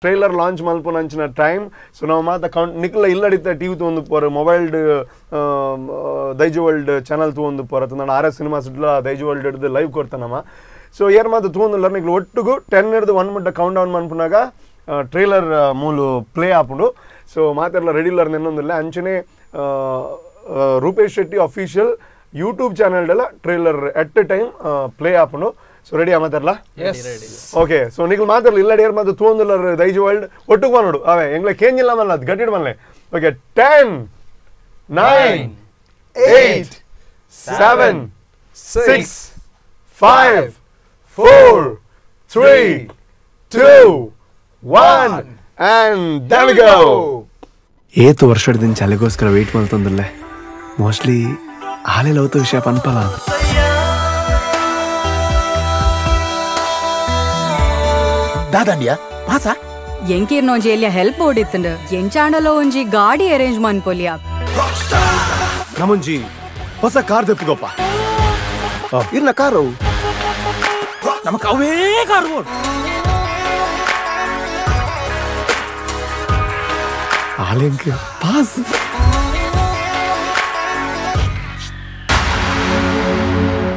trailer launch ಮಲ್ಪುನಂಚಿನ time so ನಾವು ಮಾತ ನಿಕ್ಲ ಇಲ್ಲಡಿತ TV ತೊಂದು ಪೋರ mobile Daiji world channel ತೊಂದು ಪೋರ ನಾನು RS ಸಿನಿಮಾಸ್ ಇಡ್ಲ Daiji world ಹಿಡಿದು ಲೈವ್ ಕೊಡ್ತಾನಮ್ಮ ಸೊ ಏರ್ ಮಾತು ತೊಂದಿಲ್ಲ ನಿಕ್ಲು ಒಟ್ಟಿಗೂ 10 ಹಿಡಿದು 1 ಮುಟ್ಟ ಕೌಂಟ್ ಡೌನ್ ಮನ್ಪುನಾಗ ಟ್ರೈಲರ್ ಮೂಲು ಪ್ಲೇ ಆಪುಂಡು ಸೊ ಮಾತೆಲ್ಲ ರೆಡಿ ಇಲ್ಲರ್ ನೆನ್ನೊಂದಿಲ್ಲ ಅಂಚನೆ Rupesh Shetty official YouTube channel trailer at a time play ಆಪುಂಡು ಸೊ ರೆಡಿ ಮಾತಾಡಲ್ಲ ಓಕೆ ಸೊ ನಿಖಿಲ್ ಮಾತಾಡಲ್ಲ ಇಲ್ಲ ಡೇರ್ ಮಾತು ತೂಂದಿಲ್ಲ ದೈಜು ವರ್ಲ್ಡ್ ಒಟ್ಟಿಗೆ ಬಂದು ಅವೇ ಎಂಗ್ಲ ಕೇಂಜಿಲ್ಲ ಮಲ್ಲ ಅದು ಗಟ್ಟಿಡ್ ಮಲ್ಲೆ okay 10 9 8 7 6 5 4 3 2 1 and there we go ಏತು ವರ್ಷದಿಂದ ಚಾಲೆಗೋಸ್ಕರ ವೇಟ್ ಮಾಡ್ತಂದಲ್ಲೇ ಮೋಸ್ಟ್ಲಿ ಹಾಲೆ ಲವತ ವಿಷಯ ಪನ್ಪಲ್ಲ ದಾದಂಡಿಯಾ ಪಾಸ ಎಂಕೀರ್ನ ಒಂಜಿ ಎಲ್ಲಿಯ ಹೆಲ್ಪ್ ಓಡಿತ್ತಂಡ ಎಂಚಾಂಡಲ ಒಂಜಿ ಗಾಡಿ ಅರೇಂಜ್ ಮನ್ಪೊಲಿಯ ನಮಂಜಿ ಹೊಸ ಕಾರ್ ತೆಪ್ಪುಗಪ್ಪ ಇರ್ನ ಕಾರು ನಮಕ್ ಅವೇ ಕಾರು ಆಲೆಂಕ್ ಪಾಸ್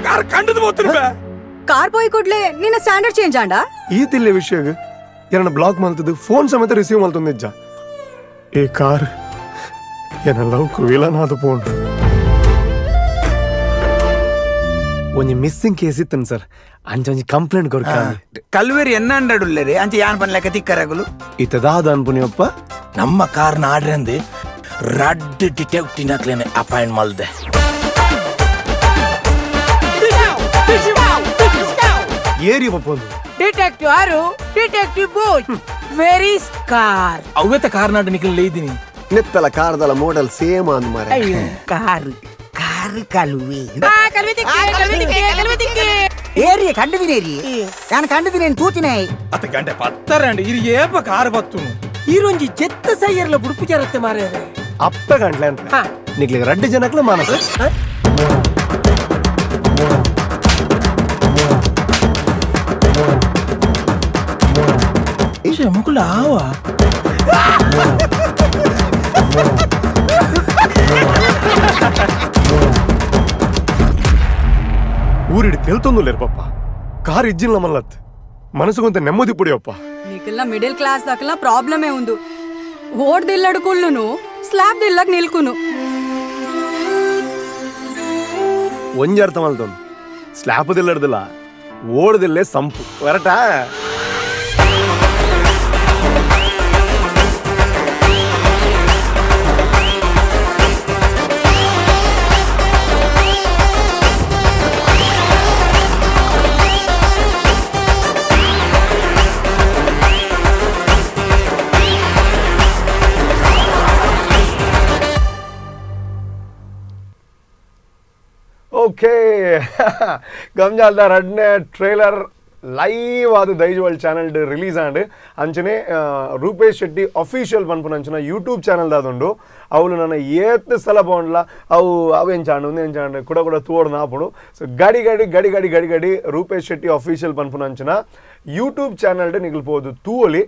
ಕಾರ್ ಕಂಡದು ಹೋಗ್ತಿರ್ಬ ಕಾರ್ ಬಾಯ್ ಕೊಡ್ಲೆ ನಿನ್ನ ಸ್ಟ್ಯಾಂಡರ್ಡ್ ಚೇಂಜ್ ಆಂಡ ಈ ತಿಲ್ಲೆ ವಿಷಯ ಏನ ಬ್ಲಾಕ್ ಮಾಡ್ತದ್ದು ಫೋನ್ ಸಮೇತ ರಿಸೀವ್ ಮಾಡ್ತಂದ ನಿಜ ಈ ಕಾರ್ ಏನ ಲವ್ಕು ವಿಲನಾದ ಫೋನ್ ಒಂಜಿ ಮಿಸ್ಸಿಂಗ್ ಕೇಸ್ ಇತ್ತನ್ ಸರ್ ಅಂಚೊಂಜಿ ಕಂಪ್ಲೇಂಟ್ ಕೊಡ್ಕ ಕಲ್ವೇರಿ ಎನ್ನಂಡಡು ಉಳ್ಳೇರಿ ಅಂಚೆ ಯಾನ್ ಪನ್ಲೆಕ್ಕ ತಿಕ್ಕರಗುಲು ಇತ್ತದಾದ ಅನ್ಪುನಿಯಪ್ಪ ನಮ್ಮ ಕಾರ್ನ ಆರ್ಡ್ರ್ ಅಂದೆ ರಡ್ ಡಿಟೆಕ್ಟಿವ್ ನಕ್ಲೇನೆ ಅಪಾಯಿಂಟ್ ಮಲ್ದೆ ಏರಿ ಬಪ್ಪೊಂದು ಡಿಟೆಕ್ಟಿವ್ ಆರು ಡಿಟೆಕ್ಟಿವ್ ಬೋಯ್ ವೆರಿ ಸ್ಕಾರ್ ಅವತ್ತ ಕಾರ್ನಾಟ ನಿಖಿಲ್ ಇದ್ದೀನಿ ನೆತ್ತಲ ಕಾರ್ದಲ ಮೋಡಲ್ ಸೇಮ್ ಅಂದ್ ಮಾರೆ ಅಯ್ಯೋ ಕಾರ್ ಕಲುವೆ ಏರಿಯ ಕಂಡುದಿನೇರಿ ನಾನು ಕಂಡುದಿನೇನು ತೂತಿನೇ ಅತ್ತ ಗಂಟೆ ಪತ್ತರಂడి ಇದು ಏಪ ಕಾರ್ ಬತ್ತುನು ಈರೊಂಜಿ ಚೆತ್ತ ಸೈಯರ್ಲ ಬುಡುಪು ಜರತ್ತೆ ಮಾರೇರೆ ಅಪ್ಪ ಗಂಟ್ಲೆ ಅಂತ ನಿಗ್ಲಿಗೆ ರಡ್ಡು ಜನಕ್ಲ ಮಾನಸ ಮುಕುಲ ಆವ ಊರಿಡಿ ತೆಲ್ತೊಂದುಲ್ಲೇರು ಪಪ್ಪ ಕಾರ್ ಇಜ್ಜಿಲ್ಲ ಮಲ್ಲತ್ ಮನಸ್ಸುಗೊಂತ ನೆಮ್ಮದಿ ಪುಡಿಯಪ್ಪ ನಿಕಲ್ನ ಮಿಡಲ್ ಕ್ಲಾಸ್ ದಾಕಲ್ನ ಪ್ರಾಬ್ಲಮೇ ಉಂದು ಓಡ್ದಿಲ್ಲಡು ಕುಲ್ಲುನು ಸ್ಲಾಬ್ ದಿಲ್ಲಕ್ ನಿಲ್ಕುನು ಒಂಜರ್ಥ ಮಲ್ತೊಂದು ಸ್ಲ್ಯಾಪದಿಲ್ಲ ಹಿಡ್ದಿಲ್ಲ ಓಡ್ದಿಲ್ಲೇ ಸಂಪು ಹೊರಟಾ ಓಕೆ ಗಮ್ಜಾಲ್ದ ರಡ್ನೆ ಟ್ರೈಲರ್ ಲೈವ್ ಆದ Daiji world channel release and ಅಂಚನೆ ರೂಪೇಶ್ ಶೆಟ್ಟಿ ಅಫಿಷಿಯಲ್ ಪನ್ಪುನ ಅಂಚನ ಯೂಟ್ಯೂಬ್ ಚಾನಲ್ ದಾದುಂಡು ಅವಳು ನನ್ನ ಏತ್ ಸಲ ಬೋಂಡ್ಲ ಅವು ಎಂಚಾಂಡು ಒಂದು ಎಂಚಾಂಡು ಕೂಡ ತೋಡ್ ನಾಪುಡು ಸೊ ಗಡಿ ರೂಪೇಶ್ ಶೆಟ್ಟಿ ಅಫಿಷಿಯಲ್ ಪನ್ಪುನ ಅಂಚನ ಯೂಟ್ಯೂಬ್ ಚಾನಲ್ ನಿಗಲ್ಬೋದು ತೂವಲಿ